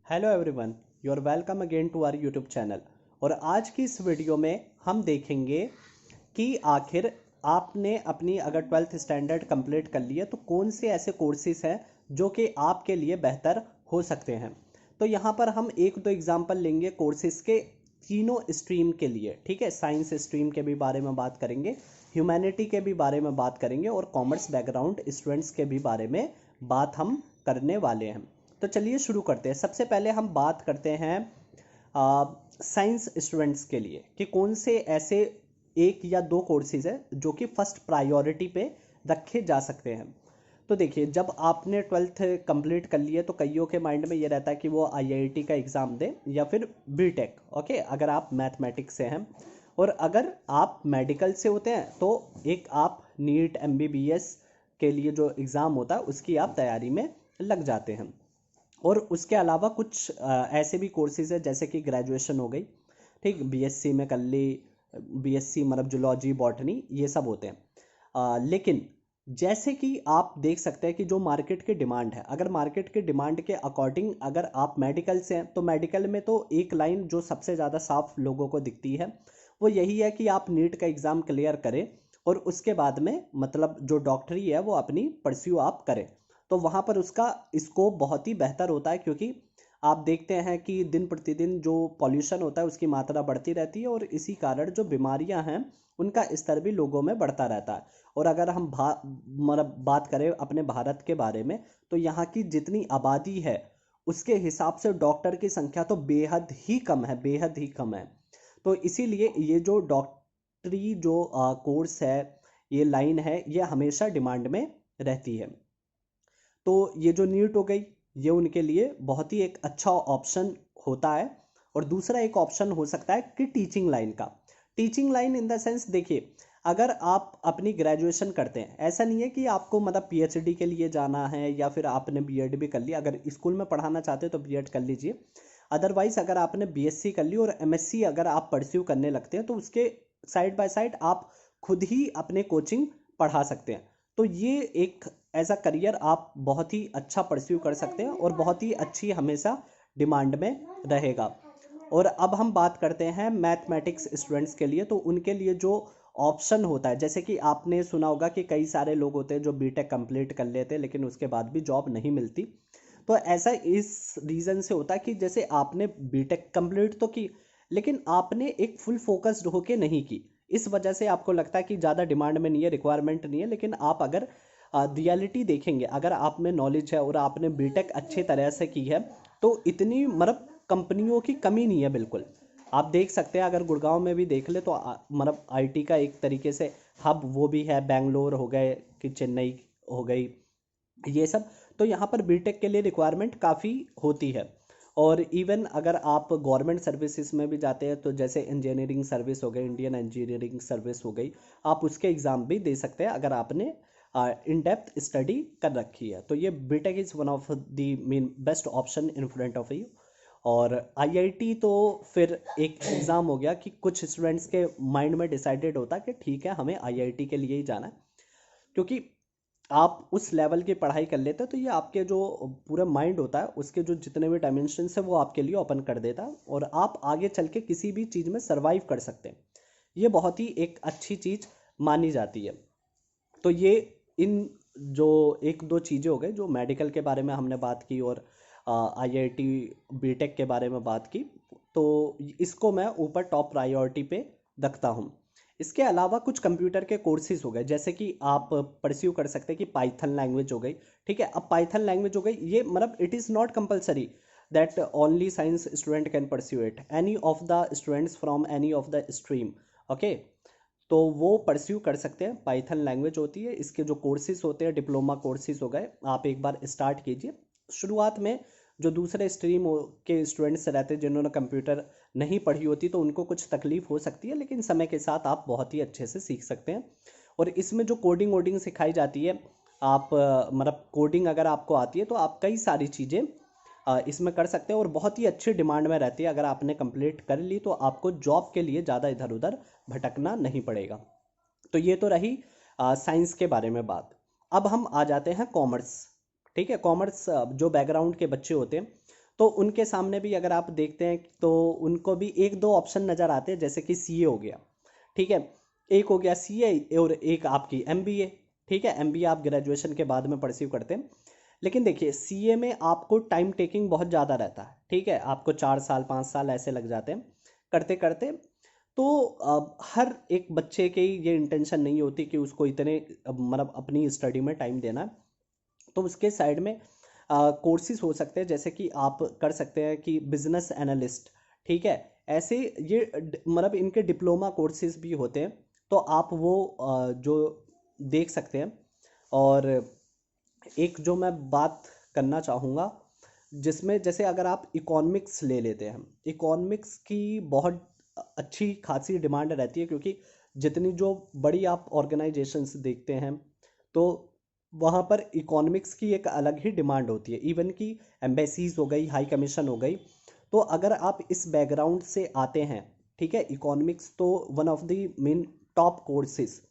Hello everyone, you are welcome again to our YouTube channel. और आज की इस वीडियो में हम देखेंगे कि आखिर आपने अपनी अगर 12th स्टैंडर्ड कंप्लीट कर लिया तो कौन से ऐसे कोर्सेज हैं जो कि आपके लिए बेहतर हो सकते हैं। तो यहाँ पर हम एक दो एग्जांपल लेंगे कोर्सेज के तीनों स्ट्रीम के लिए। ठीक है, साइंस स्ट्रीम के भी बारे में बात करेंगे, ह्यूमैनिटी के भी बारे में बात करेंगे और कॉमर्स बैकग्राउंड स्टूडेंट्स के भी बारे में बात हम करने वाले हैं। तो चलिए शुरू करते हैं। सबसे पहले हम बात करते हैं साइंस स्टूडेंट्स के लिए कि कौन से ऐसे एक या दो कोर्सेज है जो कि फर्स्ट प्रायोरिटी पे रखे जा सकते हैं। तो देखिए, जब आपने 12th कंप्लीट कर लिए तो कईयों के माइंड में ये रहता है कि वो आईआईटी का एग्ज़ाम दें या फिर बीटेक। ओके, अगर आप मैथमेटिक्स से हैं और अगर आप मेडिकल से होते हैं तो एक आप नीट एमबीबीएस के लिए जो एग्ज़ाम होता है उसकी आप तैयारी में लग जाते हैं। और उसके अलावा कुछ ऐसे भी कोर्सेज है जैसे कि ग्रेजुएशन हो गई, ठीक, बीएससी में कर ली, बीएससी मतलब जूलॉजी बॉटनी, ये सब होते हैं। लेकिन जैसे कि आप देख सकते हैं कि जो मार्केट की डिमांड है, अगर मार्केट की डिमांड के अकॉर्डिंग अगर आप मेडिकल से हैं तो मेडिकल में तो एक लाइन जो सबसे ज़्यादा साफ लोगों को दिखती है वो यही है कि आप नीट का एग्ज़ाम क्लियर करें और उसके बाद में मतलब जो डॉक्टरी है वो अपनी परस्यू आप करें। तो वहाँ पर उसका स्कोप बहुत ही बेहतर होता है, क्योंकि आप देखते हैं कि दिन प्रतिदिन जो पॉल्यूशन होता है उसकी मात्रा बढ़ती रहती है और इसी कारण जो बीमारियां हैं उनका स्तर भी लोगों में बढ़ता रहता है। और अगर हम मतलब बात करें अपने भारत के बारे में तो यहाँ की जितनी आबादी है उसके हिसाब से डॉक्टर की संख्या तो बेहद ही कम है, बेहद ही कम है। तो इसीलिए ये जो डॉक्टरी जो कोर्स है, ये लाइन है, ये हमेशा डिमांड में रहती है। तो ये जो नीट हो गई ये उनके लिए बहुत ही एक अच्छा ऑप्शन होता है। और दूसरा एक ऑप्शन हो सकता है कि टीचिंग लाइन का। Teaching line in the sense, देखिए, अगर आप अपनी ग्रेजुएशन करते हैं, ऐसा नहीं है कि आपको मतलब पीएचडी के लिए जाना है या फिर आपने बीएड भी कर लिया। अगर स्कूल में पढ़ाना चाहते हो तो बीएड कर लीजिए, अदरवाइज अगर आपने बीएससी कर ली और एमएससी अगर आप परस्यू करने लगते हैं तो उसके साइड बाय साइड आप खुद ही अपने कोचिंग पढ़ा सकते हैं। तो ये एक एज अ करियर आप बहुत ही अच्छा परस्यू कर सकते हैं और बहुत ही अच्छी हमेशा डिमांड में रहेगा। और अब हम बात करते हैं मैथमेटिक्स स्टूडेंट्स के लिए। तो उनके लिए जो ऑप्शन होता है, जैसे कि आपने सुना होगा कि कई सारे लोग होते हैं जो बीटेक कंप्लीट कर लेते हैं लेकिन उसके बाद भी जॉब नहीं मिलती। तो ऐसा इस रीज़न से होता है कि जैसे आपने बीटेक कंप्लीट तो की लेकिन आपने एक फुल फोकस्ड होके नहीं की, इस वजह से आपको लगता है कि ज़्यादा डिमांड में नहीं है, रिक्वायरमेंट नहीं है। लेकिन आप अगर रियलिटी देखेंगे, अगर आप में नॉलेज है और आपने बीटेक अच्छे तरह से की है तो इतनी मतलब कंपनियों की कमी नहीं है बिल्कुल। आप देख सकते हैं, अगर गुड़गांव में भी देख ले तो मतलब आईटी का एक तरीके से हब वो भी है, बेंगलोर हो गए कि चेन्नई हो गई, ये सब। तो यहाँ पर बीटेक के लिए रिक्वायरमेंट काफ़ी होती है। और इवन अगर आप गवर्नमेंट सर्विसेज में भी जाते हैं तो जैसे इंजीनियरिंग सर्विस हो गई, इंडियन इंजीनियरिंग सर्विस हो गई, आप उसके एग्ज़ाम भी दे सकते हैं अगर आपने इन डेप्थ स्टडी कर रखी है। तो ये B Tech is one of the main best option in front of you. और आईआईटी तो फिर एक एग्ज़ाम हो गया कि कुछ स्टूडेंट्स के माइंड में डिसाइडेड होता है कि ठीक है हमें आईआईटी के लिए ही जाना है, क्योंकि आप उस लेवल की पढ़ाई कर लेते हैं तो ये आपके जो पूरा माइंड होता है उसके जो जितने भी डायमेंशंस है वो आपके लिए ओपन कर देता है और आप आगे चल के किसी भी चीज़ में सरवाइव कर सकते हैं। ये बहुत ही एक अच्छी चीज़ मानी जाती है। तो ये इन जो एक दो चीज़ें हो गई जो मेडिकल के बारे में हमने बात की और आईआईटी बीटेक के बारे में बात की, तो इसको मैं ऊपर टॉप प्रायोरिटी पे रखता हूँ। इसके अलावा कुछ कंप्यूटर के कोर्सेज हो गए, जैसे कि आप परस्यू कर सकते हैं कि पाइथन लैंग्वेज हो गई। ठीक है, अब पाइथन लैंग्वेज हो गई, ये मतलब it is not compulsory that only science student can pursue it, any of the students from any of the stream. Okay, तो वो परस्यू कर सकते हैं। पाइथन लैंग्वेज होती है, इसके जो कोर्सेज होते हैं डिप्लोमा कोर्सेज हो गए, आप एक बार स्टार्ट कीजिए। शुरुआत में जो दूसरे स्ट्रीम के स्टूडेंट्स रहते हैं जिन्होंने कंप्यूटर नहीं पढ़ी होती तो उनको कुछ तकलीफ हो सकती है, लेकिन समय के साथ आप बहुत ही अच्छे से सीख सकते हैं। और इसमें जो कोडिंग वोडिंग सिखाई जाती है, आप मतलब कोडिंग अगर आपको आती है तो आप कई सारी चीज़ें इसमें कर सकते हैं और बहुत ही अच्छी डिमांड में रहती है। अगर आपने कंप्लीट कर ली तो आपको जॉब के लिए ज़्यादा इधर उधर भटकना नहीं पड़ेगा। तो ये तो रही साइंस के बारे में बात। अब हम आ जाते हैं कॉमर्स। ठीक है, कॉमर्स जो बैकग्राउंड के बच्चे होते हैं तो उनके सामने भी अगर आप देखते हैं तो उनको भी एक दो ऑप्शन नज़र आते हैं, जैसे कि सीए हो गया, ठीक है, एक हो गया सीए और एक आपकी एमबीए। ठीक है, एमबीए आप ग्रेजुएशन के बाद में परस्यू करते हैं। लेकिन देखिए सीए में आपको टाइम टेकिंग बहुत ज़्यादा रहता है, ठीक है, आपको 4 साल 5 साल ऐसे लग जाते हैं करते करते। तो हर एक बच्चे की ये इंटेंशन नहीं होती कि उसको इतने मतलब अपनी स्टडी में टाइम देना है। तो उसके साइड में कोर्सेज हो सकते हैं, जैसे कि आप कर सकते हैं कि बिजनेस एनालिस्ट, ठीक है, ऐसे ये मतलब इनके डिप्लोमा कोर्सेज भी होते हैं। तो आप वो जो देख सकते हैं। और एक जो मैं बात करना चाहूँगा, जिसमें जैसे अगर आप इकोनॉमिक्स ले लेते हैं, इकोनॉमिक्स की बहुत अच्छी खासी डिमांड रहती है, क्योंकि जितनी जो बड़ी आप ऑर्गेनाइजेशंस देखते हैं तो वहाँ पर इकोनॉमिक्स की एक अलग ही डिमांड होती है, इवन कि एम्बेसीज हो गई, हाई कमीशन हो गई। तो अगर आप इस बैकग्राउंड से आते हैं, ठीक है, इकोनॉमिक्स तो one of the main top courses,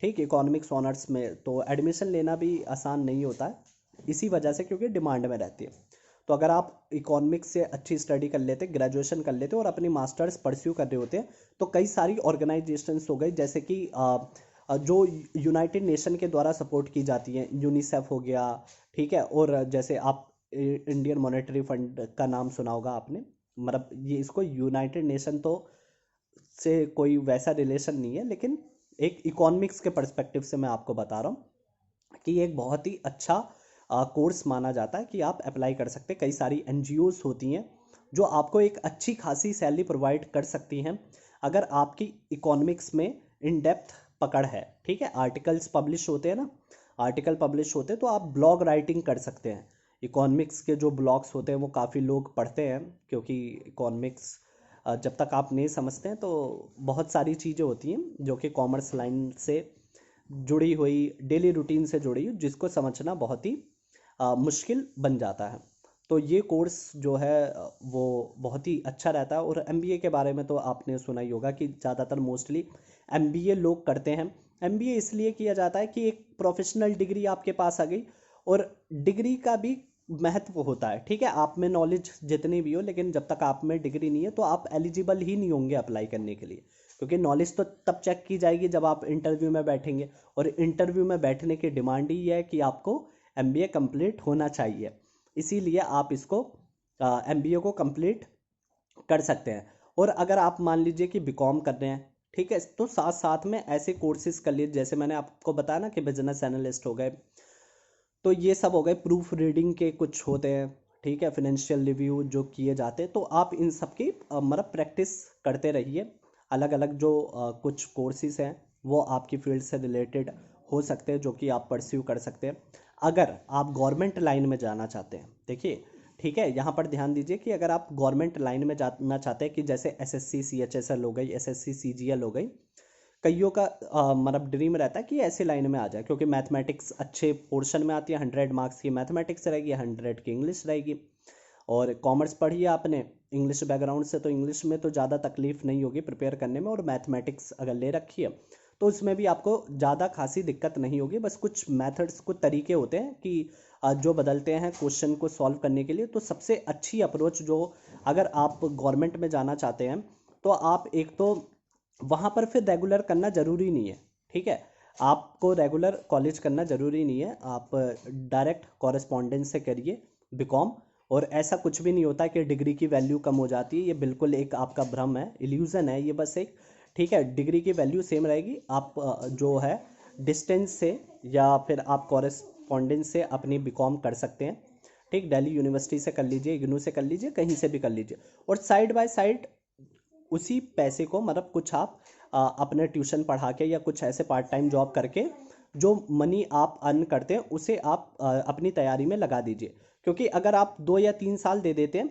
ठीक, इकोनॉमिक्स ऑनर्स में तो एडमिशन लेना भी आसान नहीं होता है इसी वजह से, क्योंकि डिमांड में रहती है। तो अगर आप इकोनॉमिक्स से अच्छी स्टडी कर लेते, ग्रेजुएशन कर लेते और अपनी मास्टर्स परस्यू कर रहे होते हैं, तो कई सारी ऑर्गेनाइजेशंस हो गई, जैसे कि जो यूनाइटेड नेशन के द्वारा सपोर्ट की जाती हैं, यूनिसेफ हो गया, ठीक है, और जैसे आप इंडियन मॉनेटरी फंड का नाम सुना होगा आपने, मतलब ये इसको यूनाइटेड नेशन तो से कोई वैसा रिलेशन नहीं है, लेकिन एक इकोनॉमिक्स के पर्सपेक्टिव से मैं आपको बता रहा हूँ कि एक बहुत ही अच्छा कोर्स माना जाता है कि आप अप्लाई कर सकते हैं। कई सारी एनजीओज होती हैं जो आपको एक अच्छी खासी सैलरी प्रोवाइड कर सकती हैं अगर आपकी इकोनॉमिक्स में इन डेप्थ पकड़ है, ठीक है। आर्टिकल्स पब्लिश होते हैं ना, आर्टिकल पब्लिश होते हैं, तो आप ब्लॉग राइटिंग कर सकते हैं। इकोनॉमिक्स के जो ब्लॉग्स होते हैं वो काफ़ी लोग पढ़ते हैं, क्योंकि इकोनॉमिक्स जब तक आप नहीं समझते हैं तो बहुत सारी चीज़ें होती हैं जो कि कॉमर्स लाइन से जुड़ी हुई, डेली रूटीन से जुड़ी हुई, जिसको समझना बहुत ही मुश्किल बन जाता है। तो ये कोर्स जो है वो बहुत ही अच्छा रहता है। और एमबीए के बारे में तो आपने सुना ही होगा कि ज़्यादातर मोस्टली एमबीए लोग करते हैं। एमबीए इसलिए किया जाता है कि एक प्रोफेशनल डिग्री आपके पास आ गई, और डिग्री का भी महत्व होता है, ठीक है, आप में नॉलेज जितनी भी हो, लेकिन जब तक आप में डिग्री नहीं है तो आप एलिजिबल ही नहीं होंगे अप्लाई करने के लिए, क्योंकि नॉलेज तो तब चेक की जाएगी जब आप इंटरव्यू में बैठेंगे, और इंटरव्यू में बैठने की डिमांड ही है कि आपको एमबीए कंप्लीट होना चाहिए। इसीलिए आप इसको एमबीए को कंप्लीट कर सकते हैं। और अगर आप मान लीजिए कि बीकॉम कर रहे हैं, ठीक है, तो साथ साथ में ऐसे कोर्सेज कर लीजिए, जैसे मैंने आपको बताया ना कि बिजनेस एनालिस्ट हो गए, तो ये सब हो गए, प्रूफ रीडिंग के कुछ होते हैं, ठीक है, फाइनेंशियल रिव्यू जो किए जाते हैं, तो आप इन सब की मतलब प्रैक्टिस करते रहिए। अलग अलग जो कुछ कोर्सेज हैं वो आपकी फील्ड से रिलेटेड हो सकते हैं, जो कि आप परस्यू कर सकते हैं। अगर आप गवर्नमेंट लाइन में जाना चाहते हैं, देखिए, ठीक है, यहाँ पर ध्यान दीजिए कि अगर आप गवर्नमेंट लाइन में जाना चाहते हैं, कि जैसे एसएससी सीएचएसएल हो गई, एसएससी सीजीएल हो गई, कईयों का मतलब ड्रीम रहता है कि ऐसे लाइन में आ जाए, क्योंकि मैथमेटिक्स अच्छे पोर्शन में आती है, 100 मार्क्स की मैथमेटिक्स रहेगी, 100 की इंग्लिश रहेगी। और कॉमर्स पढ़ी है आपने इंग्लिश बैकग्राउंड से, तो इंग्लिश में तो ज़्यादा तकलीफ नहीं होगी प्रिपेयर करने में, और मैथमेटिक्स अगर ले रखी है तो उसमें भी आपको ज़्यादा खासी दिक्कत नहीं होगी। बस कुछ मेथड्स, कुछ तरीके होते हैं कि जो बदलते हैं क्वेश्चन को सॉल्व करने के लिए। तो सबसे अच्छी अप्रोच जो, अगर आप गवर्नमेंट में जाना चाहते हैं, तो आप एक तो वहाँ पर फिर रेगुलर करना ज़रूरी नहीं है, ठीक है, आपको रेगुलर कॉलेज करना ज़रूरी नहीं है, आप डायरेक्ट कॉरेस्पॉन्डेंस से करिए बीकॉम। और ऐसा कुछ भी नहीं होता कि डिग्री की वैल्यू कम हो जाती है, ये बिल्कुल एक आपका भ्रम है, इल्यूज़न है ये बस एक, ठीक है, डिग्री की वैल्यू सेम रहेगी। आप जो है डिस्टेंस से या फिर आप कॉरेस्पॉन्डेंस से अपनी बीकॉम कर सकते हैं, ठीक, दिल्ली यूनिवर्सिटी से कर लीजिए, इग्नू से कर लीजिए, कहीं से भी कर लीजिए। और साइड बाय साइड उसी पैसे को, मतलब कुछ आप अपने ट्यूशन पढ़ा के या कुछ ऐसे पार्ट टाइम जॉब करके जो मनी आप अर्न करते हैं उसे आप अपनी तैयारी में लगा दीजिए। क्योंकि अगर आप 2 या 3 साल दे देते हैं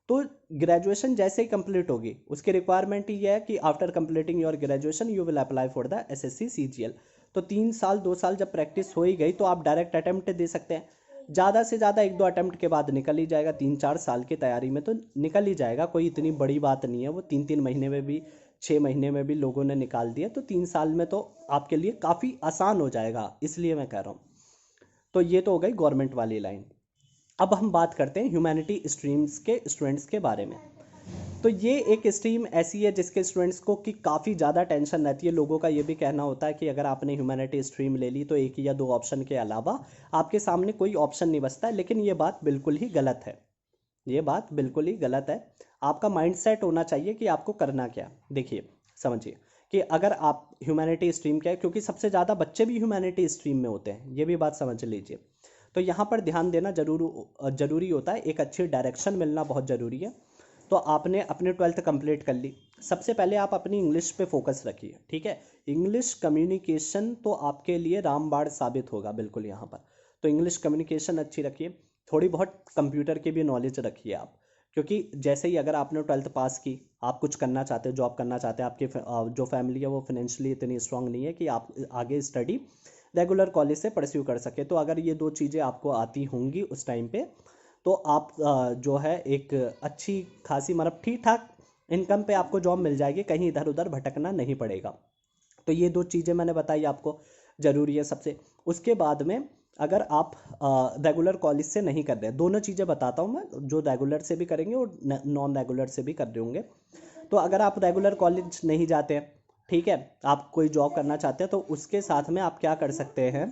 तो ग्रेजुएशन जैसे ही कंप्लीट होगी, उसकी रिक्वायरमेंट ये है कि after completing your graduation you will apply for the assessee CGL. तो 3 साल 2 साल जब प्रैक्टिस हो ही गई तो आप डायरेक्ट अटेम्प्ट दे सकते हैं। ज़्यादा से ज़्यादा 1-2 अटेम्प्ट के बाद निकल ही जाएगा, 3-4 साल की तैयारी में तो निकल ही जाएगा, कोई इतनी बड़ी बात नहीं है वो। 3-3 महीने में भी, 6 महीने में भी लोगों ने निकाल दिया, तो 3 साल में तो आपके लिए काफ़ी आसान हो जाएगा, इसलिए मैं कह रहा हूँ। तो ये तो हो गई गवर्नमेंट वाली लाइन। अब हम बात करते हैं ह्यूमैनिटी स्ट्रीम्स के स्टूडेंट्स के बारे में। तो ये एक स्ट्रीम ऐसी है जिसके स्टूडेंट्स को कि काफ़ी ज़्यादा टेंशन रहती है। लोगों का ये भी कहना होता है कि अगर आपने ह्यूमैनिटी स्ट्रीम ले ली तो एक या दो ऑप्शन के अलावा आपके सामने कोई ऑप्शन नहीं बचता है, लेकिन ये बात बिल्कुल ही गलत है। ये बात बिल्कुल ही गलत है। आपका माइंडसेट होना चाहिए कि आपको करना क्या। देखिए, समझिए कि अगर आप ह्यूमैनिटी स्ट्रीम क्या है, क्योंकि सबसे ज़्यादा बच्चे भी ह्यूमैनिटी स्ट्रीम में होते हैं, ये भी बात समझ लीजिए। तो यहाँ पर ध्यान देना जरूरी होता है, एक अच्छी डायरेक्शन मिलना बहुत ज़रूरी है। तो आपने अपनी 12th कंप्लीट कर ली, सबसे पहले आप अपनी इंग्लिश पे फोकस रखिए, ठीक है। इंग्लिश कम्युनिकेशन तो आपके लिए रामबाण साबित होगा बिल्कुल यहाँ पर। तो इंग्लिश कम्युनिकेशन अच्छी रखिए, थोड़ी बहुत कंप्यूटर की भी नॉलेज रखिए आप, क्योंकि जैसे ही अगर आपने 12th पास की, आप कुछ करना चाहते हो, जॉब करना चाहते हैं, आपकी जो फैमिली है वो फाइनेंशियली इतनी स्ट्रांग नहीं है कि आप आगे स्टडी रेगुलर कॉलेज से परस्यू कर सके। तो अगर ये दो चीज़ें आपको आती होंगी उस टाइम पे, तो आप जो है एक अच्छी खासी मतलब ठीक ठाक इनकम पे आपको जॉब मिल जाएगी, कहीं इधर उधर भटकना नहीं पड़ेगा। तो ये दो चीज़ें मैंने बताई आपको, ज़रूरी है सबसे। उसके बाद में अगर आप रेगुलर कॉलेज से नहीं कर रहे हैं, दोनों चीज़ें बताता हूँ मैं, जो रेगुलर से भी करेंगे और नॉन रेगुलर से भी कर रहे होंगे। तो अगर आप रेगुलर कॉलेज नहीं जाते हैं, ठीक है, आप कोई जॉब करना चाहते हैं, तो उसके साथ में आप क्या कर सकते हैं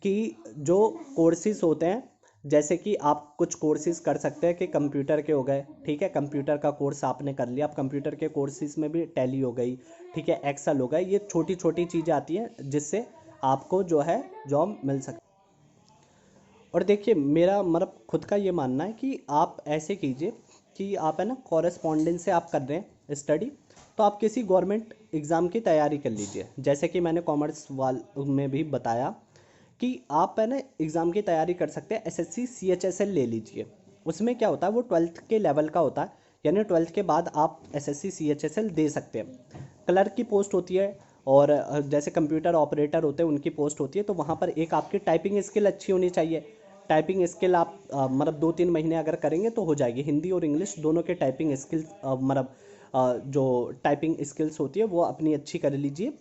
कि जो कोर्सेज होते हैं, जैसे कि आप कुछ कोर्सेज कर सकते हैं कि कंप्यूटर के हो गए, ठीक है, कंप्यूटर का कोर्स आपने कर लिया। आप कंप्यूटर के कोर्सेज में भी टैली हो गई, ठीक है, एक्सेल हो गया, ये छोटी छोटी चीज़ें आती हैं जिससे आपको जो है जॉब मिल सकती है। और देखिए, मेरा मतलब खुद का ये मानना है कि आप ऐसे कीजिए कि आप है ना कॉरेस्पॉन्डेंस से आप कर रहे हैं स्टडी, तो आप किसी गवर्नमेंट एग्ज़ाम की तैयारी कर लीजिए। जैसे कि मैंने कॉमर्स वाल में भी बताया कि आप है ना एग्ज़ाम की तैयारी कर सकते हैं, एसएससी सीएचएसएल ले लीजिए। उसमें क्या होता है, वो 12th के लेवल का होता है, यानी 12th के बाद आप एसएससी सीएचएसएल दे सकते हैं। क्लर्क की पोस्ट होती है, और जैसे कंप्यूटर ऑपरेटर होते हैं उनकी पोस्ट होती है। तो वहाँ पर एक आपकी टाइपिंग स्किल अच्छी होनी चाहिए। टाइपिंग स्किल आप मतलब 2-3 महीने अगर करेंगे तो हो जाएगी। हिंदी और इंग्लिश दोनों के टाइपिंग स्किल्स मतलब जो टाइपिंग स्किल्स होती है वो अपनी अच्छी कर लीजिए।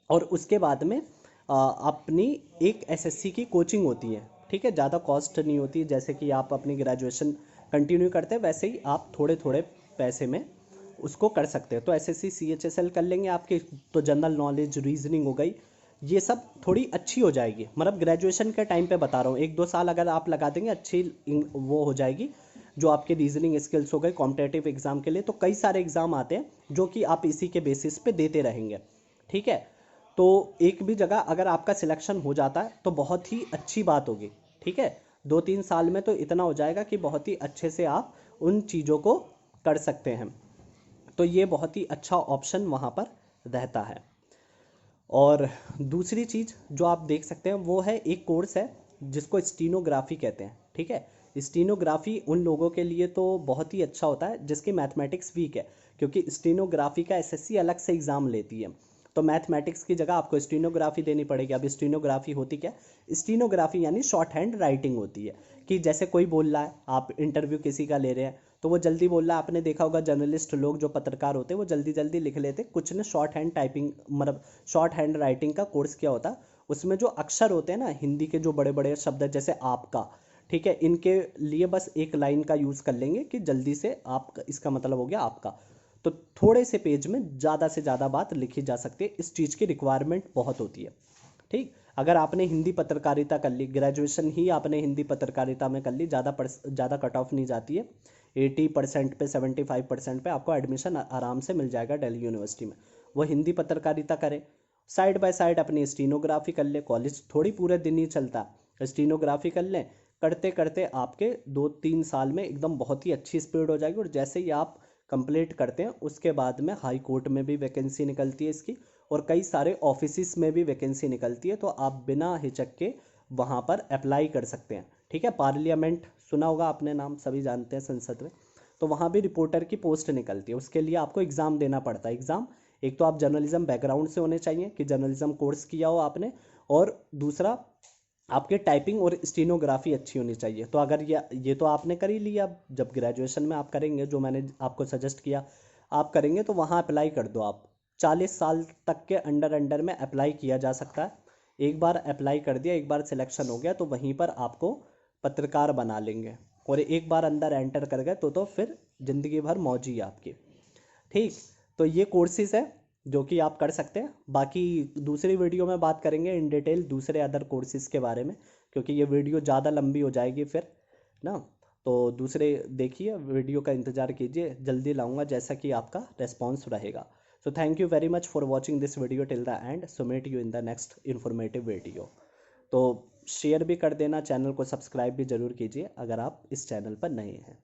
और उसके बाद में अपनी एक एसएससी की कोचिंग होती है, ठीक है, ज़्यादा कॉस्ट नहीं होती। जैसे कि आप अपनी ग्रेजुएशन कंटिन्यू करते हैं, वैसे ही आप थोड़े थोड़े पैसे में उसको कर सकते हैं। तो एसएससी सीएचएसएल कर लेंगे आपके, तो जनरल नॉलेज रीजनिंग हो गई, ये सब थोड़ी अच्छी हो जाएगी। मतलब ग्रेजुएशन के टाइम पे बता रहा हूँ, 1-2 साल अगर आप लगा देंगे, अच्छी वो हो जाएगी। जो आपके रीजनिंग स्किल्स हो गए कॉम्पिटेटिव एग्जाम के लिए, तो कई सारे एग्जाम आते हैं जो कि आप इसी के बेसिस पे देते रहेंगे, ठीक है। तो एक भी जगह अगर आपका सिलेक्शन हो जाता है तो बहुत ही अच्छी बात होगी, ठीक है। 2-3 साल में तो इतना हो जाएगा कि बहुत ही अच्छे से आप उन चीज़ों को कर सकते हैं। तो ये बहुत ही अच्छा ऑप्शन वहाँ पर रहता है। और दूसरी चीज़ जो आप देख सकते हैं वो है, एक कोर्स है जिसको स्टीनोग्राफी कहते हैं, ठीक है। स्टीनोग्राफी उन लोगों के लिए तो बहुत ही अच्छा होता है जिसकी मैथमेटिक्स वीक है, क्योंकि स्टीनोग्राफी का एसएससी अलग से एग्ज़ाम लेती है। तो मैथमेटिक्स की जगह आपको स्टीनोग्राफी देनी पड़ेगी। अब स्टीनोग्राफी होती क्या, स्टीनोग्राफी यानी शॉर्ट हैंड राइटिंग होती है। कि जैसे कोई बोल रहा है, आप इंटरव्यू किसी का ले रहे हैं, तो वो जल्दी बोल रहा है, आपने देखा होगा जर्नलिस्ट लोग जो पत्रकार होते हैं वो जल्दी जल्दी लिख लेते, कुछ ने शॉर्ट हैंड टाइपिंग मतलब शॉर्ट हैंड राइटिंग का कोर्स किया होता है। उसमें जो अक्षर होते हैं ना, हिंदी के जो बड़े बड़े शब्द है, जैसे आपका, ठीक है, इनके लिए बस एक लाइन का यूज़ कर लेंगे कि जल्दी से आप, इसका मतलब हो गया आपका। तो थोड़े से पेज में ज़्यादा से ज़्यादा बात लिखी जा सकती है, इस चीज़ की रिक्वायरमेंट बहुत होती है, ठीक। अगर आपने हिंदी पत्रकारिता कर ली, ग्रेजुएशन ही आपने हिंदी पत्रकारिता में कर ली, ज़्यादा कट ऑफ नहीं जाती है, 80% पे 75% पे आपको एडमिशन आराम से मिल जाएगा दिल्ली यूनिवर्सिटी में। वो हिंदी पत्रकारिता करें, साइड बाय साइड अपनी स्टीनोग्राफी कर ले, कॉलेज थोड़ी पूरे दिन ही चलता, स्टीनोग्राफी कर लें, करते करते आपके 2-3 साल में एकदम बहुत ही अच्छी स्पीड हो जाएगी। और जैसे ही आप कंप्लीट करते हैं उसके बाद में हाई कोर्ट में भी वैकेंसी निकलती है इसकी, और कई सारे ऑफिस में भी वैकेंसी निकलती है। तो आप बिना हिचक के वहाँ पर अप्लाई कर सकते हैं, ठीक है। पार्लियामेंट सुना होगा आपने, नाम सभी जानते हैं, संसद में, तो वहाँ भी रिपोर्टर की पोस्ट निकलती है। उसके लिए आपको एग्ज़ाम देना पड़ता है। एग्ज़ाम एक तो आप जर्नलिज्म बैकग्राउंड से होने चाहिए कि जर्नलिज्म कोर्स किया हो आपने, और दूसरा आपके टाइपिंग और स्टीनोग्राफी अच्छी होनी चाहिए। तो अगर ये तो आपने कर ही लिया, जब ग्रेजुएशन में आप करेंगे जो मैंने आपको सजेस्ट किया आप करेंगे, तो वहाँ अप्लाई कर दो आप। 40 साल तक के अंडर अंडर में अप्लाई किया जा सकता है। एक बार अप्लाई कर दिया, एक बार सिलेक्शन हो गया, तो वहीं पर आपको पत्रकार बना लेंगे। और एक बार अंदर एंटर कर गए तो फिर ज़िंदगी भर मौज ही है आपकी। ठीक, तो ये कोर्सेज है जो कि आप कर सकते हैं। बाकी दूसरी वीडियो में बात करेंगे इन डिटेल दूसरे अदर कोर्सेज के बारे में, क्योंकि ये वीडियो ज़्यादा लंबी हो जाएगी फिर ना। तो दूसरे देखिए, वीडियो का इंतज़ार कीजिए, जल्दी लाऊंगा जैसा कि आपका रेस्पॉन्स रहेगा। So thank you very much for watching this video till the end. So meet you in the next informative video. तो शेयर भी कर देना, चैनल को सब्सक्राइब भी ज़रूर कीजिए अगर आप इस चैनल पर नए हैं।